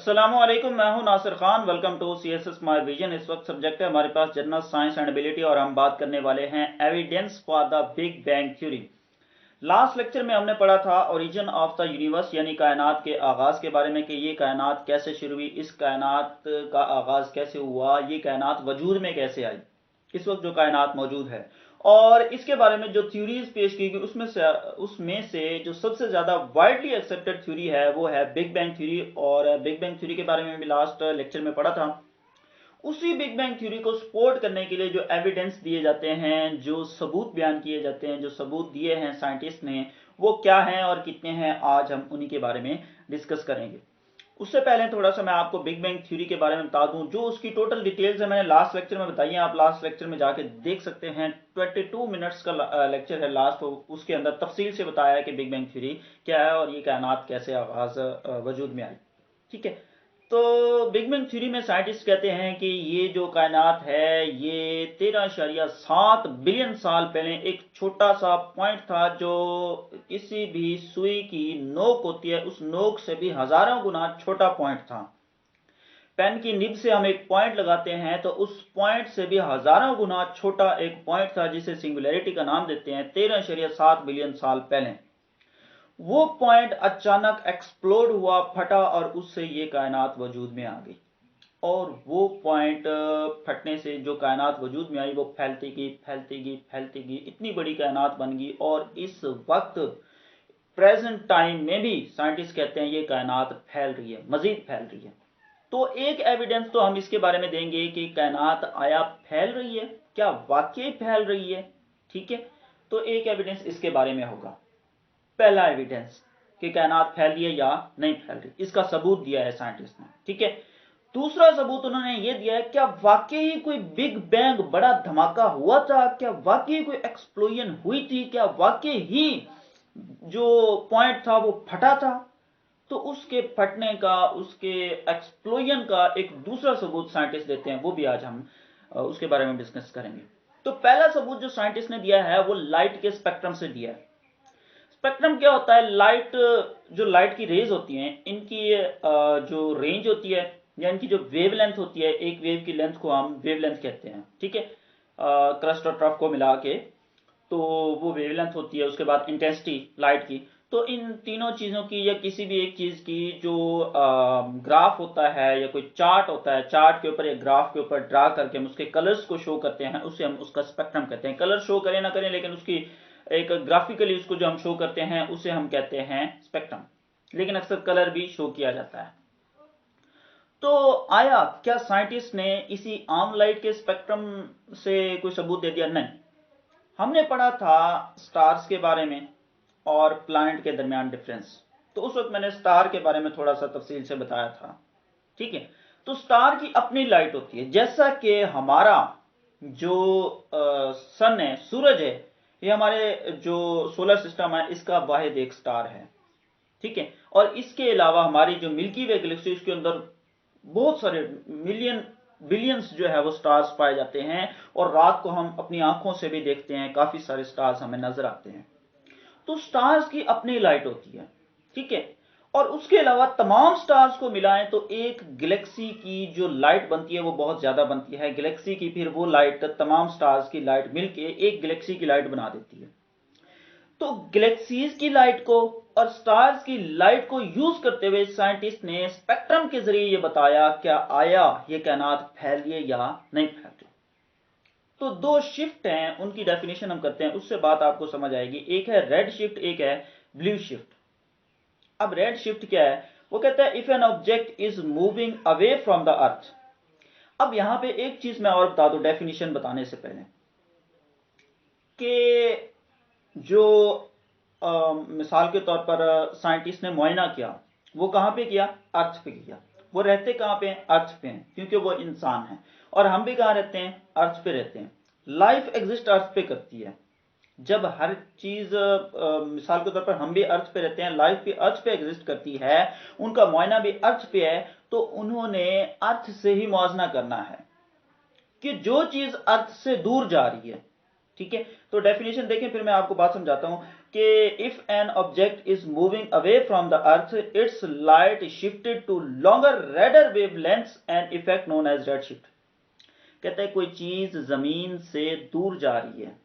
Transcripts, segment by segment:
अस्सलामुअलैकुम, मैं हूं Nasir Khan. Welcome to CSS my vision. इस वक्त सब्जेक्ट है हमारे पास जनरल साइंस एंड एबिलिटी और हम बात करने वाले हैं evidence for the big bang theory. Last lecture में हमने पढ़ा था ओरिजिन ऑफ द यूनिवर्स यानी कायनात के आगाज के बारे में कि ये कायनात कैसे शुरू हुई, इस कायनात का आगाज कैसे हुआ, ये कायनात वजूद में कैसे आई, इस वक्त जो कायनात मौजूद है। और इसके बारे में जो थ्योरीज पेश की गई उसमें से जो सबसे ज्यादा वाइडली एक्सेप्टेड थ्योरी है वो है बिग बैंग थ्योरी। और बिग बैंग थ्योरी के बारे में भी लास्ट लेक्चर में पढ़ा था। उसी बिग बैंग थ्योरी को सपोर्ट करने के लिए जो एविडेंस दिए जाते हैं, जो सबूत बयान किए जाते हैं, जो सबूत दिए हैं साइंटिस्ट ने, वो क्या हैं और कितने हैं, आज हम उन्हीं के बारे में डिस्कस करेंगे। उससे पहले थोड़ा सा मैं आपको बिग बैंग थ्योरी के बारे में बता दूं। जो उसकी टोटल डिटेल्स है मैंने लास्ट लेक्चर में बताई हैं, आप लास्ट लेक्चर में जाके देख सकते हैं। 22 मिनट्स का लेक्चर है लास्ट, उसके अंदर तफसील से बताया है कि बिग बैंग थ्योरी क्या है और ये कायनात कैसे आगाज वजूद में आई। ठीक है, तो बिग बैंग थ्योरी में साइंटिस्ट कहते हैं कि ये जो कायनात है ये 13.7 बिलियन साल पहले एक छोटा सा पॉइंट था, जो किसी भी सुई की नोक होती है उस नोक से भी हजारों गुना छोटा पॉइंट था। पेन की निब से हम एक पॉइंट लगाते हैं तो उस पॉइंट से भी हजारों गुना छोटा एक पॉइंट था, जिसे सिंगुलैरिटी का नाम देते हैं। 13.7 बिलियन साल पहले वो पॉइंट अचानक एक्सप्लोड हुआ, फटा, और उससे ये कायनात वजूद में आ गई। और वो पॉइंट फटने से जो कायनात वजूद में आई वो फैलती गई, फैलती गई, फैलती गई, इतनी बड़ी कायनात बन गई। और इस वक्त प्रेजेंट टाइम में भी साइंटिस्ट कहते हैं ये कायनात फैल रही है, मजीद फैल रही है। तो एक एविडेंस तो हम इसके बारे में देंगे कि कायनात आया फैल रही है, क्या वाकई फैल रही है। ठीक है, तो एक एविडेंस इसके बारे में होगा। पहला एविडेंस कि कायनात फैल रही है या नहीं फैल रही, इसका सबूत दिया है साइंटिस्ट ने। ठीक है, दूसरा सबूत उन्होंने ये दिया है क्या वाकई कोई बिग बैंग बड़ा धमाका हुआ था, क्या वाकई कोई एक्सप्लोजन हुई थी, क्या वाकई ही जो पॉइंट था वो फटा था। तो उसके फटने का, उसके एक्सप्लोजन का एक दूसरा सबूत साइंटिस्ट देते हैं, वो भी आज हम उसके बारे में डिस्कस करेंगे। तो पहला सबूत जो साइंटिस्ट ने दिया है वो लाइट के स्पेक्ट्रम से दिया है। स्पेक्ट्रम क्या होता है? लाइट, जो लाइट की रेज होती हैं, इनकी जो रेंज होती है या इनकी जो वेवलेंथ होती है, एक वेव की लेंथ को हम वेवलेंथ कहते हैं। ठीक है, क्रस्ट और ट्रफ को मिला के तो वो वेवलेंथ होती है। उसके बाद इंटेंसिटी लाइट की। तो इन तीनों चीजों की या किसी भी एक चीज की जो ग्राफ होता है या कोई चार्ट होता है, चार्ट के ऊपर या ग्राफ के ऊपर ड्रा करके हम उसके कलर्स को शो करते हैं, उसे हम उसका स्पेक्ट्रम कहते हैं। कलर शो करें ना करें, लेकिन उसकी एक ग्राफिकली उसको जो हम शो करते हैं उसे हम कहते हैं स्पेक्ट्रम। लेकिन अक्सर कलर भी शो किया जाता है। तो आया क्या साइंटिस्ट ने इसी आम लाइट के स्पेक्ट्रम से कोई सबूत दे दिया? नहीं। हमने पढ़ा था स्टार्स के बारे में और प्लैनेट के दरमियान डिफरेंस। तो उस वक्त मैंने स्टार के बारे में थोड़ा सा तफसील से बताया था। ठीक है, तो स्टार की अपनी लाइट होती है, जैसा कि हमारा जो सन है, सूरज है, ये हमारे जो सोलर सिस्टम है इसका वाहिद एक स्टार है। ठीक है, और इसके अलावा हमारी जो मिल्की वे गैलेक्सी, उसके अंदर बहुत सारे मिलियन बिलियंस जो है वो स्टार्स पाए जाते हैं। और रात को हम अपनी आंखों से भी देखते हैं, काफी सारे स्टार्स हमें नजर आते हैं। तो स्टार्स की अपनी लाइट होती है। ठीक है, और उसके अलावा तमाम स्टार्स को मिलाएं तो एक गैलेक्सी की जो लाइट बनती है वो बहुत ज्यादा बनती है। गैलेक्सी की फिर वो लाइट तमाम स्टार्स की लाइट मिलके एक गैलेक्सी की लाइट बना देती है। तो गैलेक्सीज की लाइट को और स्टार्स की लाइट को यूज करते हुए साइंटिस्ट ने स्पेक्ट्रम के जरिए ये बताया क्या आया ये कायनात फैल रही है या नहीं फैल रही। तो दो शिफ्ट हैं, उनकी डेफिनेशन हम करते हैं, उससे बात आपको समझ आएगी। एक है रेड शिफ्ट, एक है ब्लू शिफ्ट। अब रेड शिफ्ट क्या है? वो कहता है if an object is moving away from the अर्थ। अब यहां पे एक चीज मैं और बता दूं डेफिनेशन बताने से पहले, कि जो मिसाल के तौर पर साइंटिस्ट ने मुआयना किया, वो कहां पे किया? अर्थ पे किया। वो रहते कहां पे हैं? अर्थ पे हैं, क्योंकि वो इंसान है। और हम भी कहां रहते हैं? अर्थ पे रहते हैं। लाइफ एग्जिस्ट अर्थ पे करती है। जब हर चीज मिसाल के तौर पर हम भी अर्थ पे रहते हैं, लाइफ भी अर्थ पे एग्जिस्ट करती है, उनका मुआयना भी अर्थ पे है, तो उन्होंने अर्थ से ही मुआवजा करना है कि जो चीज अर्थ से दूर जा रही है, ठीक है, तो डेफिनेशन देखें, फिर मैं आपको बात समझाता हूं कि if an object is moving away from the earth, its light shifted to longer redder wavelengths and effect known as red shift. कहता है कोई चीज जमीन से दूर जा रही है,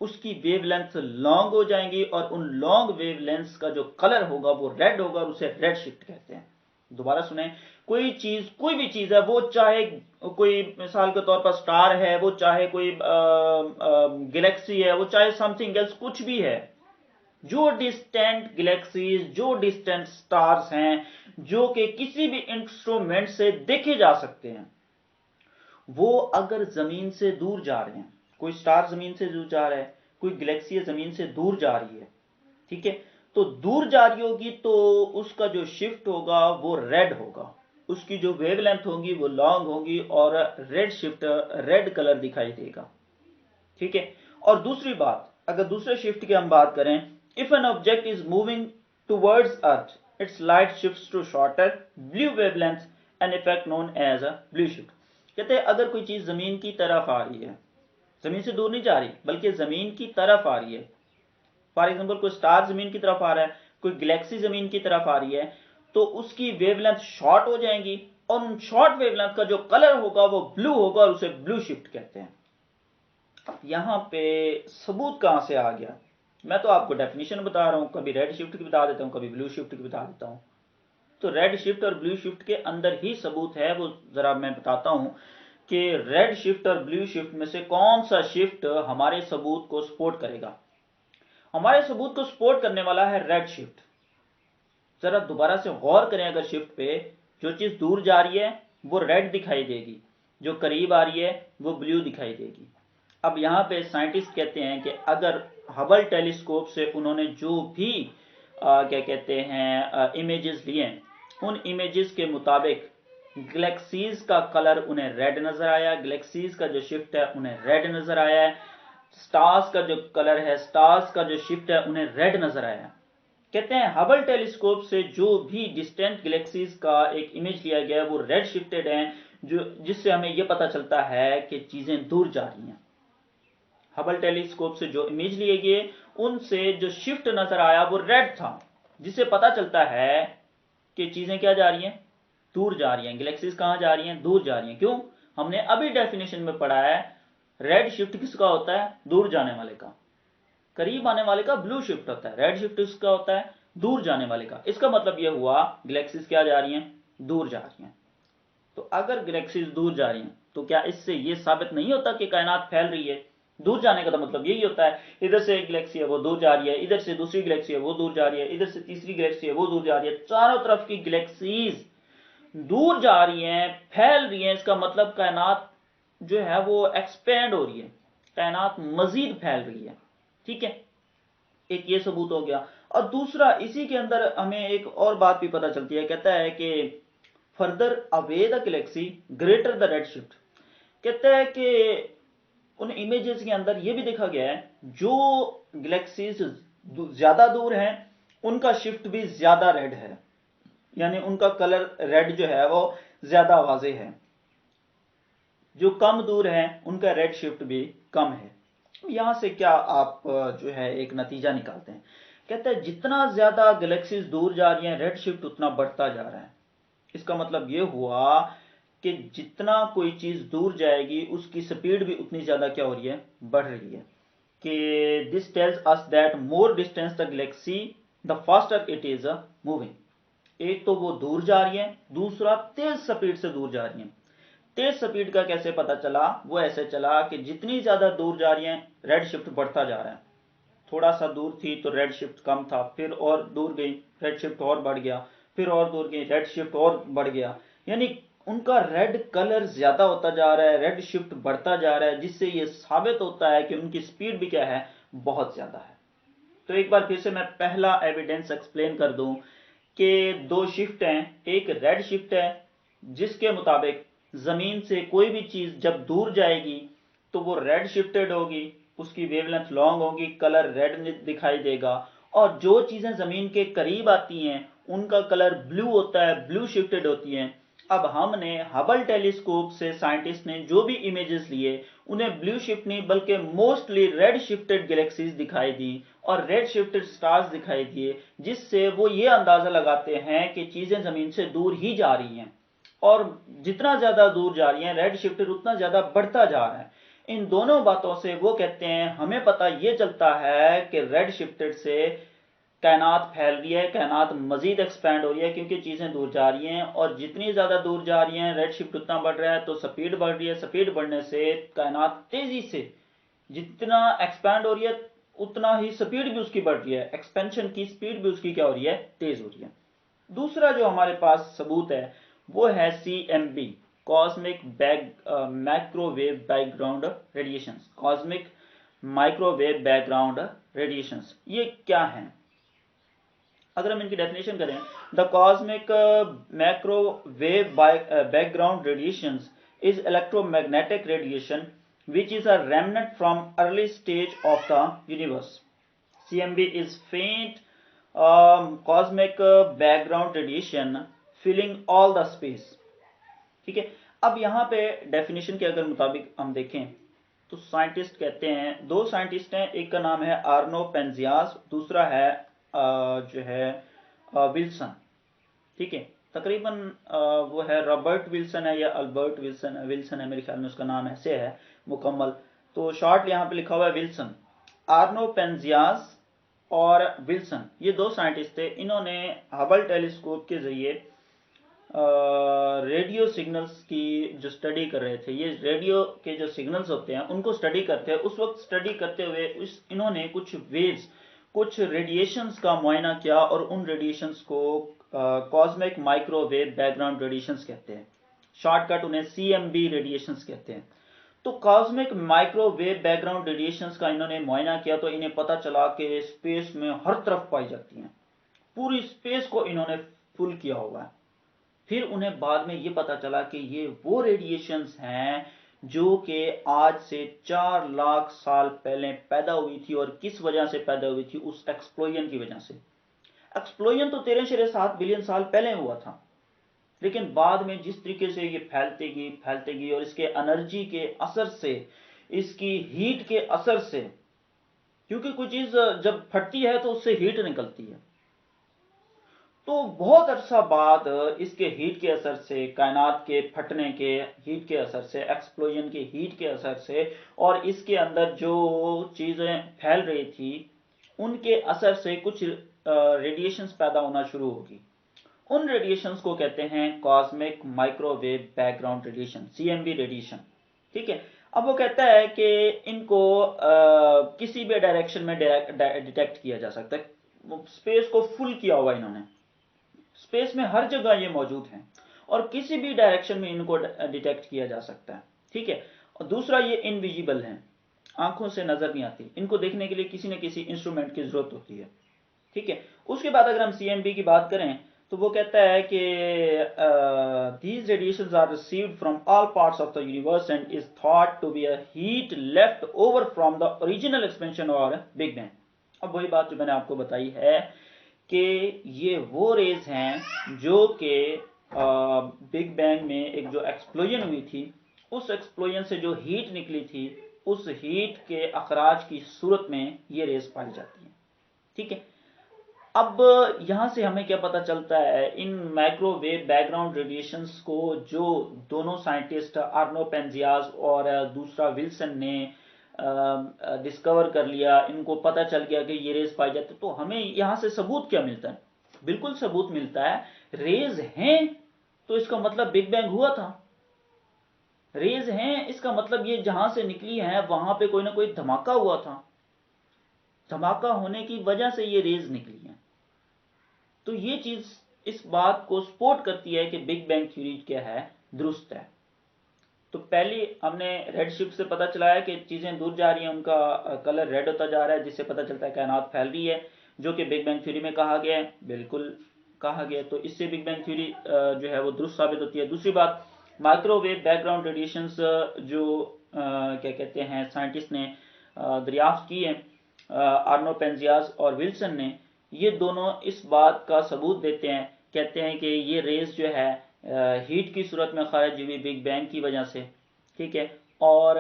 उसकी वेवलेंथ लॉन्ग हो जाएंगी और उन लॉन्ग वेवलेंथ्स का जो कलर होगा वो रेड होगा और उसे रेड शिफ्ट कहते हैं। दोबारा सुने, कोई चीज, कोई भी चीज है, वो चाहे कोई मिसाल के तौर पर स्टार है, वो चाहे कोई गैलेक्सी है, वो चाहे समथिंग एल्स, कुछ भी है, जो डिस्टेंट गैलेक्सीज, जो डिस्टेंट स्टार्स हैं, जो कि किसी भी इंस्ट्रूमेंट से देखे जा सकते हैं, वो अगर जमीन से दूर जा रहे हैं, कोई स्टार जमीन से दूर जा रहा है, कोई गैलेक्सी जमीन से दूर जा रही है, ठीक है, तो दूर जा रही होगी तो उसका जो शिफ्ट होगा वो रेड होगा, उसकी जो वेवलेंथ होगी वो लॉन्ग होगी और रेड शिफ्ट, रेड कलर दिखाई देगा, ठीक है। और दूसरी बात, अगर दूसरे शिफ्ट की हम बात करें, if an object is moving towards earth, its light shifts to shorter blue wavelength, an effect known as a blue shift. कहते हैं अगर कोई चीज जमीन की तरफ आ रही है, जमीन से दूर नहीं जा रही बल्कि जमीन की तरफ आ रही है, फॉर एग्जाम्पल कोई स्टार जमीन की तरफ आ रहा है, कोई गैलेक्सी जमीन की तरफ आ रही है, तो उसकी वेवलेंथ शॉर्ट हो जाएंगी और उन शॉर्ट वेवलेंथ का जो कलर होगा वो ब्लू होगा और उसे ब्लू शिफ्ट कहते हैं। यहां पे सबूत कहां से आ गया? मैं तो आपको डेफिनेशन बता रहा हूं, कभी रेड शिफ्ट की बता देता हूं, कभी ब्लू शिफ्ट की बता देता हूं। तो रेड शिफ्ट और ब्लू शिफ्ट के अंदर ही सबूत है, वो जरा मैं बताता हूं कि रेड शिफ्ट और ब्लू शिफ्ट में से कौन सा शिफ्ट हमारे सबूत को सपोर्ट करेगा। हमारे सबूत को सपोर्ट करने वाला है रेड शिफ्ट। जरा दोबारा से गौर करें, अगर शिफ्ट पे जो चीज दूर जा रही है वो रेड दिखाई देगी, जो करीब आ रही है वो ब्लू दिखाई देगी। अब यहां पे साइंटिस्ट कहते हैं कि अगर हबल टेलीस्कोप से उन्होंने जो भी क्या कहते हैं इमेजेस लिए, उन इमेजेस के मुताबिक गैलेक्सीज का कलर उन्हें रेड नजर आया, गैलेक्सीज का जो शिफ्ट है उन्हें रेड नजर आया है, स्टार्स का जो कलर है, स्टार्स का जो शिफ्ट है उन्हें रेड नजर आया। कहते हैं हबल टेलीस्कोप से जो भी डिस्टेंट गैलेक्सीज का एक इमेज लिया गया है वो रेड शिफ्टेड है, जो जिससे हमें यह पता चलता है कि चीजें दूर जा रही हैं। हबल टेलीस्कोप से जो इमेज लिए गए उनसे जो शिफ्ट नजर आया वो रेड था, जिससे पता चलता है कि चीजें क्या जा रही हैं, दूर जा रही हैं। गैलेक्सीज कहां जा रही हैं, दूर जा रही हैं। क्यों? हमने अभी डेफिनेशन में पढ़ा है रेड शिफ्ट किसका होता है, दूर जाने वाले का, करीब आने वाले का ब्लू शिफ्ट होता है, रेड शिफ्ट किसका होता है, दूर जाने वाले का। इसका मतलब यह हुआ गैलेक्सीज क्या जा रही हैं, दूर जा रही हैं। तो अगर गैलेक्सीज दूर जा रही हैं तो क्या इससे यह साबित नहीं होता कि कायनात फैल रही है? दूर जाने का तो मतलब यही होता है, इधर से एक गैलेक्सी है वो दूर जा रही है, इधर से दूसरी गैलेक्सी है वो दूर जा रही है, इधर से तीसरी गैलेक्सी है वो दूर जा रही है, चारों तरफ की गैलेक्सीज दूर जा रही हैं, फैल रही हैं। इसका मतलब कायनात जो है वो एक्सपेंड हो रही है, कायनात मजीद फैल रही है, ठीक है। एक ये सबूत हो गया। और दूसरा, इसी के अंदर हमें एक और बात भी पता चलती है, कहता है कि further away the Galaxy greater the red shift. कहता है कि उन इमेजेस के अंदर यह भी देखा गया है जो गैलेक्सीज ज्यादा दूर हैं उनका शिफ्ट भी ज्यादा रेड है, यानी उनका कलर रेड जो है वो ज्यादा वाजे है। जो कम दूर है उनका रेड शिफ्ट भी कम है। यहां से क्या आप जो है एक नतीजा निकालते हैं? कहते हैं जितना ज्यादा गैलेक्सीज दूर जा रही हैं रेड शिफ्ट उतना बढ़ता जा रहा है। इसका मतलब यह हुआ कि जितना कोई चीज दूर जाएगी उसकी स्पीड भी उतनी ज्यादा क्या हो रही है, बढ़ रही है। कि this tells us that more distance the Galaxy the faster it is moving. एक तो वो दूर जा रही है, दूसरा तेज स्पीड से दूर जा रही है। तेज स्पीड का कैसे पता चला? वो ऐसे चला कि जितनी ज्यादा दूर जा रही है रेड शिफ्ट बढ़ता जा रहा है। थोड़ा सा दूर थी तो रेड शिफ्ट कम था, फिर और दूर गई रेड शिफ्ट और बढ़ गया, फिर और दूर गई रेड शिफ्ट और बढ़ गया, यानी उनका रेड कलर ज्यादा होता जा रहा है, रेड शिफ्ट बढ़ता जा रहा है, जिससे यह साबित होता है कि उनकी स्पीड भी क्या है, बहुत ज्यादा है। तो एक बार फिर से मैं पहला एविडेंस एक्सप्लेन कर दूं कि दो शिफ्ट हैं। एक रेड शिफ्ट है जिसके मुताबिक जमीन से कोई भी चीज जब दूर जाएगी तो वो रेड शिफ्टेड होगी, उसकी वेवलेंथ लॉन्ग होगी, कलर रेड दिखाई देगा। और जो चीजें जमीन के करीब आती हैं उनका कलर ब्लू होता है, ब्लू शिफ्टेड होती हैं। अब हमने हबल टेलीस्कोप से साइंटिस्ट ने जो भी इमेजेस लिए उन्हें ब्लू शिफ्ट नहीं बल्कि मोस्टली रेड शिफ्टेड गैलेक्सीज दिखाई दी और रेड शिफ्टेड स्टार्स दिखाई दिए, जिससे वो ये अंदाजा लगाते हैं कि चीजें जमीन से दूर ही जा रही हैं और जितना ज्यादा दूर जा रही हैं रेड शिफ्टेड उतना ज्यादा बढ़ता जा रहा है। इन दोनों बातों से वो कहते हैं हमें पता ये चलता है कि रेड शिफ्टेड से कायनात फैल रही है, कायनात मजीद एक्सपैंड हो रही है क्योंकि चीजें दूर जा रही हैं और जितनी ज्यादा दूर जा रही हैं रेड शिफ्ट उतना बढ़ रहा है, तो स्पीड बढ़ रही है, स्पीड बढ़ने से कायनात तेजी से जितना एक्सपैंड हो रही है उतना ही स्पीड भी उसकी बढ़ रही है, एक्सपेंशन की स्पीड भी उसकी क्या हो रही है, तेज हो रही है। दूसरा जो हमारे पास सबूत है वो है CMB, cosmic microwave background radiation. Cosmic microwave background radiations ये क्या है? अगर हम इनकी डेफिनेशन करें, the cosmic microwave background radiations is electromagnetic radiation which is a remnant from early stage of the universe. CMB is faint cosmic background radiation filling all the space. ठीक है, अब यहाँ पे डेफिनेशन के अगर मुताबिक हम देखें तो साइंटिस्ट कहते हैं, दो साइंटिस्ट हैं, एक का नाम है आर्नो पेंजियास, दूसरा है जो है विल्सन। ठीक है, तकरीबन वो है रॉबर्ट विल्सन है या अल्बर्ट विल्सन है, विल्सन है मेरे ख्याल में उसका नाम ऐसे है मुकम्मल, तो शॉर्ट यहाँ पे लिखा हुआ है विल्सन। आर्नो पेंजियास और विल्सन ये दो साइंटिस्ट थे, इन्होंने हबल टेलीस्कोप के जरिए रेडियो सिग्नल्स की जो स्टडी कर रहे थे, ये रेडियो के जो सिग्नल्स होते हैं उनको स्टडी करते हैं, उस वक्त स्टडी करते हुए इन्होंने कुछ वेव्स, कुछ रेडिएशंस का मुआयना किया और उन रेडिएशंस को कॉस्मिक माइक्रोवेव बैकग्राउंड रेडिएशंस कहते हैं, शॉर्टकट उन्हें CMB रेडिएशंस कहते हैं। तो कॉस्मिक माइक्रोवेव बैकग्राउंड रेडिएशंस का इन्होंने मुआयना किया तो इन्हें पता चला कि स्पेस में हर तरफ पाई जाती हैं, पूरी स्पेस को इन्होंने फुल किया हुआ है। फिर उन्हें बाद में ये पता चला कि ये वो रेडिएशंस हैं जो कि आज से 4 लाख साल पहले पैदा हुई थी, और किस वजह से पैदा हुई थी? उस एक्सप्लोजन की वजह से। एक्सप्लोजन तो 13.7 बिलियन साल पहले हुआ था, लेकिन बाद में जिस तरीके से ये फैलते गई और इसके एनर्जी के असर से, इसकी हीट के असर से, क्योंकि कोई चीज जब फटती है तो उससे हीट निकलती है, तो बहुत अरसा बाद इसके हीट के असर से, कायनात के फटने के हीट के असर से, एक्सप्लोजन के हीट के असर से, और इसके अंदर जो चीजें फैल रही थी उनके असर से कुछ रेडिएशंस पैदा होना शुरू होगी। उन रेडिएशंस को कहते हैं cosmic microwave background radiation, CMB radiation. ठीक है, अब वो कहता है कि इनको किसी भी डायरेक्शन में डिटेक्ट किया जा सकता है, स्पेस को फुल किया हुआ इन्होंने, स्पेस में हर जगह ये मौजूद हैं और किसी भी डायरेक्शन में इनको डिटेक्ट किया जा सकता है। ठीक है, और दूसरा ये इनविजिबल हैं, आंखों से नजर नहीं आती, इनको देखने के लिए किसी न किसी इंस्ट्रूमेंट की जरूरत होती है। ठीक है, उसके बाद अगर हम CMB की बात करें तो वो कहता है कि these radiations are received from all parts of the universe and is thought to be a heat left over from the original expansion or Big Bang। अब वही बात जो मैंने आपको बताई है कि ये वो रेज हैं जो कि बिग बैंग में एक जो एक्सप्लोजन हुई थी, उस एक्सप्लोजन से जो हीट निकली थी, उस हीट के अखराज की सूरत में ये रेज पाई जाती है। ठीक है, अब यहां से हमें क्या पता चलता है, इन माइक्रोवेव बैकग्राउंड रेडिएशंस को जो दोनों साइंटिस्ट आर्नो पेंजियास और दूसरा विल्सन ने डिस्कवर कर लिया, इनको पता चल गया कि ये रेज पाई जाती है, तो हमें यहां से सबूत क्या मिलता है? बिल्कुल सबूत मिलता है, रेज हैं तो इसका मतलब बिग बैंग हुआ था। रेज हैं इसका मतलब ये जहां से निकली है वहां पे कोई ना कोई धमाका हुआ था, धमाका होने की वजह से ये रेज निकली है। तो ये चीज इस बात को सपोर्ट करती है कि बिग बैंग थ्योरी क्या है, दुरुस्त है। तो पहले हमने रेड शिफ्ट से पता चला है कि चीजें दूर जा रही हैं, उनका कलर रेड होता जा रहा है, जिससे पता चलता है कायनात फैल रही है, जो कि बिग बैंग थ्योरी में कहा गया है, बिल्कुल कहा गया। तो इससे बिग बैंग थ्योरी जो है वो दुरुस्त साबित होती है। दूसरी बात, माइक्रोवेव बैकग्राउंड रेडिएशंस जो क्या कहते हैं साइंटिस्ट ने दरियाफ्त की है, आर्नो पेंजियास और विल्सन ने, ये दोनों इस बात का सबूत देते हैं, कहते हैं कि ये रेज जो है हीट की सूरत में खारिज हुई बिग बैंग की वजह से, ठीक है। और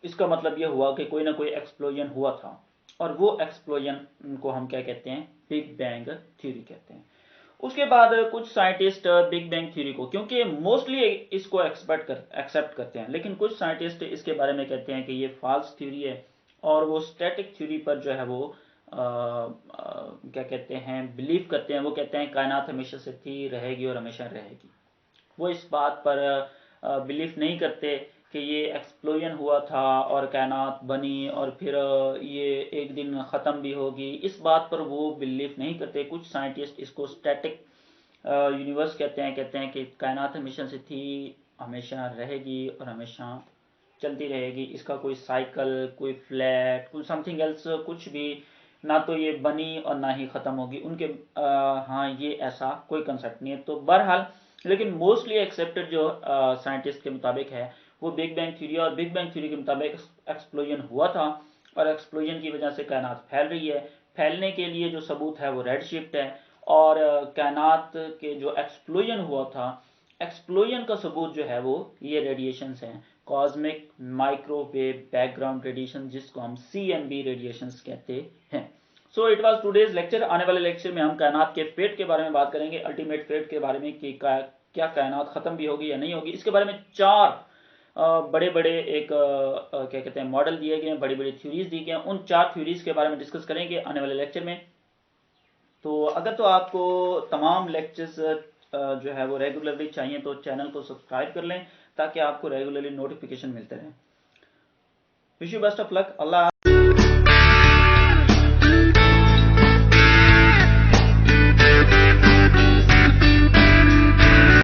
इसका मतलब ये हुआ कि कोई ना कोई एक्सप्लोजन हुआ था, और वो एक्सप्लोजन को हम क्या कहते हैं, बिग बैंग थ्योरी कहते हैं। उसके बाद कुछ साइंटिस्ट बिग बैंग थ्योरी को, क्योंकि मोस्टली इसको एक्सेप्ट करते हैं, लेकिन कुछ साइंटिस्ट इसके बारे में कहते हैं कि ये फॉल्स थ्योरी है, और वो स्टैटिक थ्योरी पर जो है वो क्या कहते हैं, बिलीव करते हैं। वो कहते हैं कायनात हमेशा से थी, रहेगी और हमेशा रहेगी। वो इस बात पर बिलीव नहीं करते कि ये एक्सप्लोजन हुआ था और कायनात बनी और फिर ये एक दिन ख़त्म भी होगी, इस बात पर वो बिलीव नहीं करते। कुछ साइंटिस्ट इसको स्टैटिक यूनिवर्स कहते हैं कि कायनात हमेशा से थी, हमेशा रहेगी और हमेशा चलती रहेगी। इसका कोई साइकिल, कोई फ्लैट, कोई समथिंग एल्स, कुछ भी, ना तो ये बनी और ना ही ख़त्म होगी उनके। हाँ, ये ऐसा कोई कंसेप्ट नहीं है। तो बहरहाल, लेकिन मोस्टली एक्सेप्टेड जो साइंटिस्ट के मुताबिक है वो बिग बैंग थ्योरी, और बिग बैंग थ्योरी के मुताबिक एक्सप्लोजन हुआ था, और एक्सप्लोजन की वजह से कायनात फैल रही है। फैलने के लिए जो सबूत है वो रेड शिफ्ट है, और कायनात के जो एक्सप्लोजन हुआ था, एक्सप्लोजन का सबूत जो है वो ये रेडिएशन हैं, कॉस्मिक माइक्रोवेव बैकग्राउंड रेडिएशन, जिसको हम CMB रेडिएशंस कहते हैं। So it was today's lecture. आने वाले लेक्चर में हम कायनात के फेट के बारे में बात करेंगे, अल्टीमेट फेट के बारे में कि क्या कायनात खत्म भी होगी या नहीं होगी। इसके बारे में चार बड़े बड़े एक क्या कहते हैं, मॉडल दिए गए हैं, बड़ी बड़ी थ्योरीज दी गई हैं। उन चार थ्योरीज के बारे में डिस्कस करेंगे आने वाले लेक्चर में। तो अगर तो आपको तमाम लेक्चर्स जो है वो रेगुलरली चाहिए तो चैनल को सब्सक्राइब कर लें, ताकि आपको रेगुलरली नोटिफिकेशन मिलते रहें। Wish you best of luck. Allah.